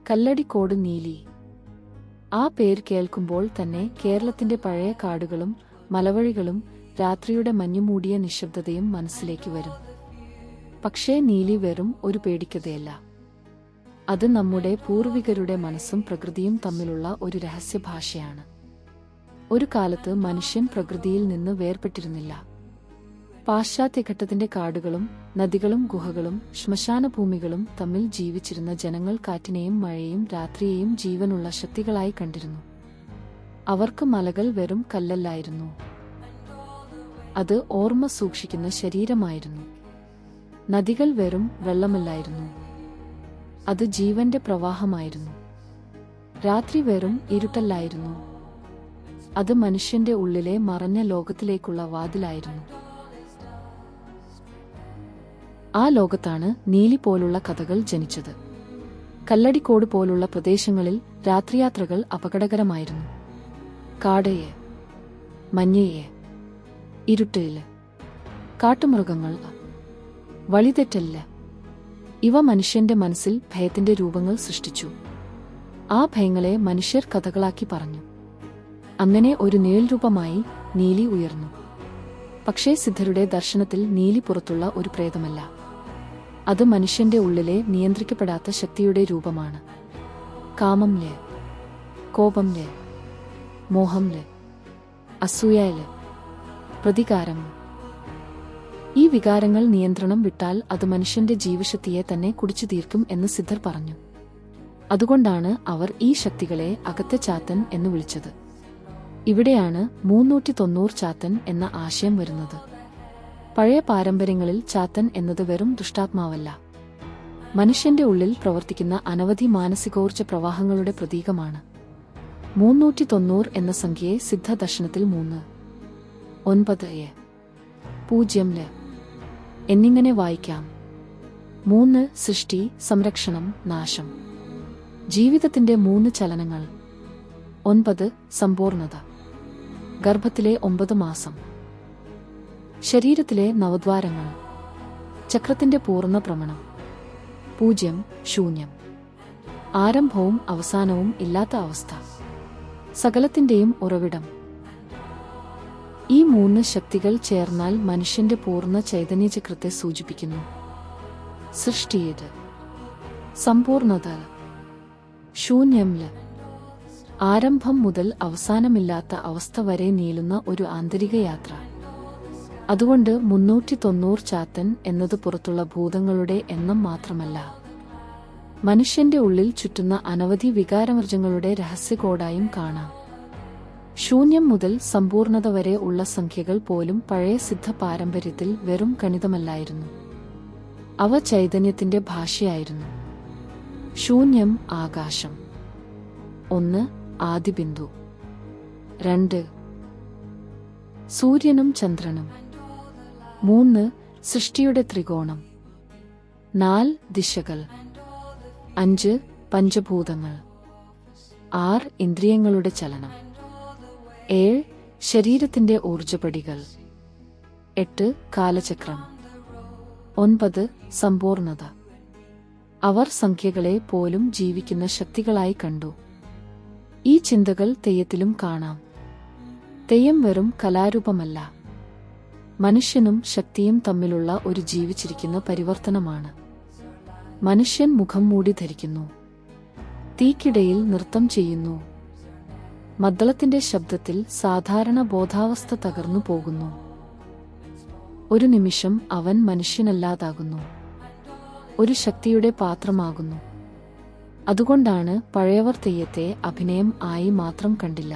കല്ലടിക്കോട് നീലി. ആ പേര് കേൾക്കുമ്പോൾ തന്നെ കേരളത്തിന്റെ പഴയ കാടുകളും മലവഴികളും രാത്രിയുടെ മഞ്ഞുമൂടിയ നിശബ്ദതയും മനസ്സിലേക്ക് വരും. പക്ഷേ നീലി വെറും ഒരു പേടിക്കഥയല്ല. അത് നമ്മുടെ പൂർവികരുടെ മനസ്സും പ്രകൃതിയും തമ്മിലുള്ള ഒരു രഹസ്യഭാഷയാണ്. ഒരു കാലത്ത് മനുഷ്യൻ പ്രകൃതിയിൽ നിന്ന് വേർപെട്ടിരുന്നില്ല. പാശ്ചാത്യഘട്ടത്തിന്റെ കാടുകളും നദികളും ഗുഹകളും ശ്മശാനഭൂമികളും തമ്മിൽ ജീവിച്ചിരുന്ന ജനങ്ങൾ കാറ്റിനെയും മഴയെയും രാത്രിയെയും ജീവനുള്ള ശക്തികളായി കണ്ടിരുന്നു. അവർക്ക് മലകൾ വെറും കല്ലല്ലായിരുന്നു. അത് ഓർമ്മ സൂക്ഷിക്കുന്ന ശരീരമായിരുന്നു. നദികൾ വെറും വെള്ളമല്ലായിരുന്നു. അത് ജീവന്റെ പ്രവാഹമായിരുന്നു. രാത്രി വെറും ഇരുട്ടല്ലായിരുന്നു. അത് മനുഷ്യന്റെ ഉള്ളിലെ മറഞ്ഞ ലോകത്തിലേക്കുള്ള വാതിലായിരുന്നു. ആ ലോകത്താണ് നീലി പോലുള്ള കഥകൾ ജനിച്ചത്. കല്ലടിക്കോട് പോലുള്ള പ്രദേശങ്ങളിൽ രാത്രിയാത്രകൾ അപകടകരമായിരുന്നു. കാടയെ, മഞ്ഞയെ, ഇരുട്ടില്, കാട്ടുമൃഗങ്ങൾ, വഴിതെറ്റല്, ഇവ മനുഷ്യന്റെ മനസ്സിൽ ഭയത്തിന്റെ രൂപങ്ങൾ സൃഷ്ടിച്ചു. ആ ഭയങ്ങളെ മനുഷ്യർ കഥകളാക്കി പറഞ്ഞു. അങ്ങനെ ഒരു നിഴൽരൂപമായി നീലി ഉയർന്നു. പക്ഷേ സിദ്ധരുടെ ദർശനത്തിൽ നീലി പുറത്തുള്ള ഒരു പ്രേതമല്ല. അത് മനുഷ്യന്റെ ഉള്ളിലെ നിയന്ത്രിക്കപ്പെടാത്ത ശക്തിയുടെ രൂപമാണ്. കാമംലെ, കോപംലെ, മോഹംലെ, അസൂയയില്, പ്രതികാരം. ഈ വികാരങ്ങൾ നിയന്ത്രണം വിട്ടാൽ അത് മനുഷ്യന്റെ ജീവശക്തിയെ തന്നെ കുടിച്ചു തീർക്കും എന്ന് സിദ്ധർ പറഞ്ഞു. അതുകൊണ്ടാണ് അവർ ഈ ശക്തികളെ അകത്തെ ചാത്തൻ എന്ന് വിളിച്ചത്. ഇവിടെയാണ് 390 ചാത്തൻ എന്ന ആശയം വരുന്നത്. പഴയ പാരമ്പര്യങ്ങളിൽ ചാത്തൻ എന്നത് വെറും ദുഷ്ടാത്മാവല്ല, മനുഷ്യന്റെ ഉള്ളിൽ പ്രവർത്തിക്കുന്ന അനവധി മാനസികോർജ്ജ പ്രവാഹങ്ങളുടെ പ്രതീകമാണ്. 390 എന്ന സംഖ്യയെ സിദ്ധദർശനത്തിൽ 3, 9, 0 എന്നിങ്ങനെ വായിക്കാം. 3 സൃഷ്ടി, സംരക്ഷണം, നാശം, ജീവിതത്തിന്റെ 3 ചലനങ്ങൾ. 9 സമ്പൂർണത, ഗർഭത്തിലെ 9 മാസം, ശരീരത്തിലെ നവദ്വാരങ്ങൾ, ചക്രത്തിന്റെ പൂർണ്ണ ഭ്രമണം. 0 ശൂന്യം, ആരംഭവും അവസാനവും ഇല്ലാത്ത അവസ്ഥ, സകലത്തിന്റെയും ഉറവിടം. ഈ 3 ശക്തികൾ ചേർന്നാൽ മനുഷ്യന്റെ പൂർണ്ണ ചൈതന്യചക്രത്തെ സൂചിപ്പിക്കുന്നു. സൃഷ്ടിയത്, സമ്പൂർണത, ശൂന്യംല്, ആരംഭം മുതൽ അവസാനമില്ലാത്ത അവസ്ഥ വരെ നീളുന്ന ഒരു ആന്തരിക യാത്ര. അതുകൊണ്ട് 390 ചാത്തൻ എന്നത് പുറത്തുള്ള ഭൂതങ്ങളുടെ എണ്ണം മാത്രമല്ല, മനുഷ്യന്റെ ഉള്ളിൽ ചുറ്റുന്ന അനവധി വികാരമർജ്ജങ്ങളുടെ രഹസ്യകോഡായും കാണാം. ശൂന്യം മുതൽ സമ്പൂർണത വരെ ഉള്ള സംഖ്യകൾ പോലും പഴയ സിദ്ധ പാരമ്പര്യത്തിൽ വെറും ഗണിതമല്ലായിരുന്നു. അവ ചൈതന്യത്തിന്റെ ഭാഷയായിരുന്നു. ശൂന്യം ആകാശം, 1 ആദിബിന്ദു, 2 സൂര്യനും ചന്ദ്രനും, 3 സൃഷ്ടിയുടെ ത്രികോണം, 4 ദിശകൾ, 5 പഞ്ചഭൂതങ്ങൾ, 6 ഇന്ദ്രിയങ്ങളുടെ ചലനം, 7 ശരീരത്തിന്റെ ഊർജപടികൾ, 8 കാലചക്രം, 9 സമ്പൂർണത. അവർ സംഖ്യകളെ പോലും ജീവിക്കുന്ന ശക്തികളായി കണ്ടു. ഈ ചിന്തകൾ തെയ്യത്തിലും കാണാം. തെയ്യം വെറും കലാരൂപമല്ല, മനുഷ്യനും ശക്തിയും തമ്മിലുള്ള ഒരു ജീവിച്ചിരിക്കുന്ന പരിവർത്തനമാണ്. മനുഷ്യൻ മുഖം മൂടി ധരിക്കുന്നു, തീക്കിടയിൽ നൃത്തം ചെയ്യുന്നു, മദ്ദളത്തിന്റെ ശബ്ദത്തിൽ സാധാരണ ബോധാവസ്ഥ തകർന്നു പോകുന്നു. ഒരു നിമിഷം അവൻ മനുഷ്യനല്ലാതാകുന്നു, ഒരു ശക്തിയുടെ പാത്രമാകുന്നു. അതുകൊണ്ടാണ് പഴയവർ തെയ്യത്തെ അഭിനയം ആയി മാത്രം കണ്ടില്ല,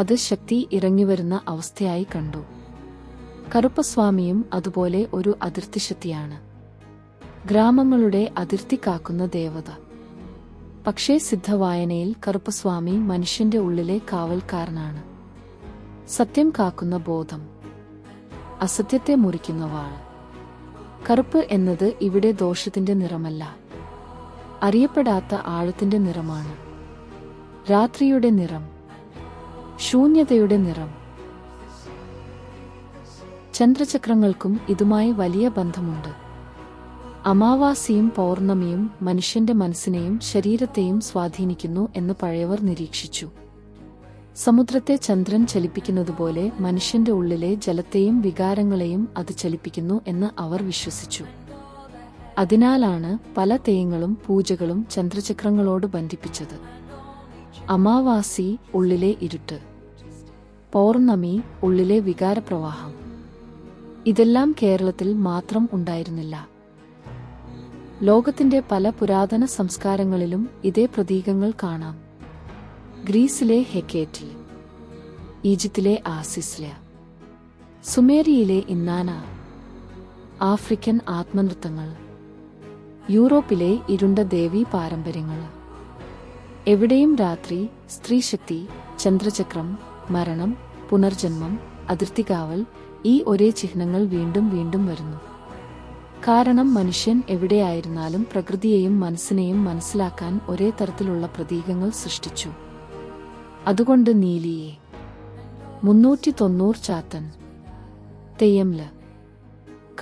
അത് ശക്തി ഇറങ്ങിവരുന്ന അവസ്ഥയായി കണ്ടു. കറുപ്പസ്വാമിയും അതുപോലെ ഒരു അതിർത്തിശക്തിയാണ്, ഗ്രാമങ്ങളുടെ അതിർത്തി കാക്കുന്ന ദേവത. പക്ഷേ സിദ്ധവായനയിൽ കറുപ്പസ്വാമി മനുഷ്യന്റെ ഉള്ളിലെ കാവൽക്കാരനാണ്. സത്യം കാക്കുന്ന ബോധം, അസത്യത്തെ മുറിക്കുന്ന വാൾ. കറുപ്പ് എന്നത് ഇവിടെ ദോഷത്തിന്റെ നിറമല്ല, അറിയപ്പെടാത്ത ആഴത്തിന്റെ നിറമാണ്. രാത്രിയുടെ നിറം, ശൂന്യതയുടെ നിറം. ചന്ദ്രചക്രങ്ങൾക്കും ഇതുമായി വലിയ ബന്ധമുണ്ട്. അമാവാസിയും പൗർണമിയും മനുഷ്യന്റെ മനസ്സിനെയും ശരീരത്തെയും സ്വാധീനിക്കുന്നു എന്ന് പഴയവർ നിരീക്ഷിച്ചു. സമുദ്രത്തെ ചന്ദ്രൻ ചലിപ്പിക്കുന്നതുപോലെ മനുഷ്യന്റെ ഉള്ളിലെ ജലത്തെയും വികാരങ്ങളെയും അത് ചലിപ്പിക്കുന്നു എന്ന് അവർ വിശ്വസിച്ചു. അതിനാലാണ് പല തെയ്യങ്ങളും പൂജകളും ചന്ദ്രചക്രങ്ങളോട് ബന്ധിപ്പിച്ചത്. അമാവാസി ഉള്ളിലെ ഇരുട്ട്, പൗർണമി ഉള്ളിലെ വികാരപ്രവാഹം. ഇതെല്ലാം കേരളത്തിൽ മാത്രം ഉണ്ടായിരുന്നില്ല. ലോകത്തിന്റെ പല പുരാതന സംസ്കാരങ്ങളിലും ഇതേ പ്രതീകങ്ങൾ കാണാം. ഗ്രീസിലെ ഹെക്കേറ്റിൽ, ഈജിപ്തിലെ ആസിസ്ല, സുമേരിയയിലെ ഇന്നാന, ആഫ്രിക്കൻ ആത്മനൃത്തങ്ങൾ, യൂറോപ്പിലെ ഇരുണ്ട ദേവീ പാരമ്പര്യങ്ങൾ. എവിടെയും രാത്രി, സ്ത്രീശക്തി, ചന്ദ്രചക്രം, മരണം, പുനർജന്മം, അതിർത്തികാവൽ, ഈ ഒരേ ചിഹ്നങ്ങൾ വീണ്ടും വീണ്ടും വരുന്നു. കാരണം മനുഷ്യൻ എവിടെയായിരുന്നാലും പ്രകൃതിയെയും മനസ്സിനെയും മനസ്സിലാക്കാൻ ഒരേ തരത്തിലുള്ള പ്രതീകങ്ങൾ സൃഷ്ടിച്ചു. അതുകൊണ്ട് നീലിയെ 390 ചാത്തൻ, തെയ്യംല,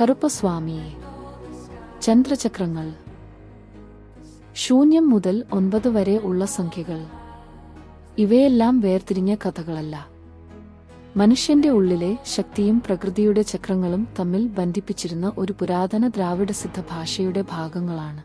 കറുപ്പസ്വാമിയെ, ചന്ദ്രചക്രങ്ങൾ, 0 മുതൽ 9 വരെ ഉള്ള സംഖ്യകൾ, ഇവയെല്ലാം വേർതിരിഞ്ഞ കഥകളല്ല. മനുഷ്യന്റെ ഉള്ളിലെ ശക്തിയും പ്രകൃതിയുടെ ചക്രങ്ങളും തമ്മിൽ ബന്ധിപ്പിച്ചിരുന്ന ഒരു പുരാതന ദ്രാവിഡസിദ്ധ ഭാഷയുടെ ഭാഗങ്ങളാണ്.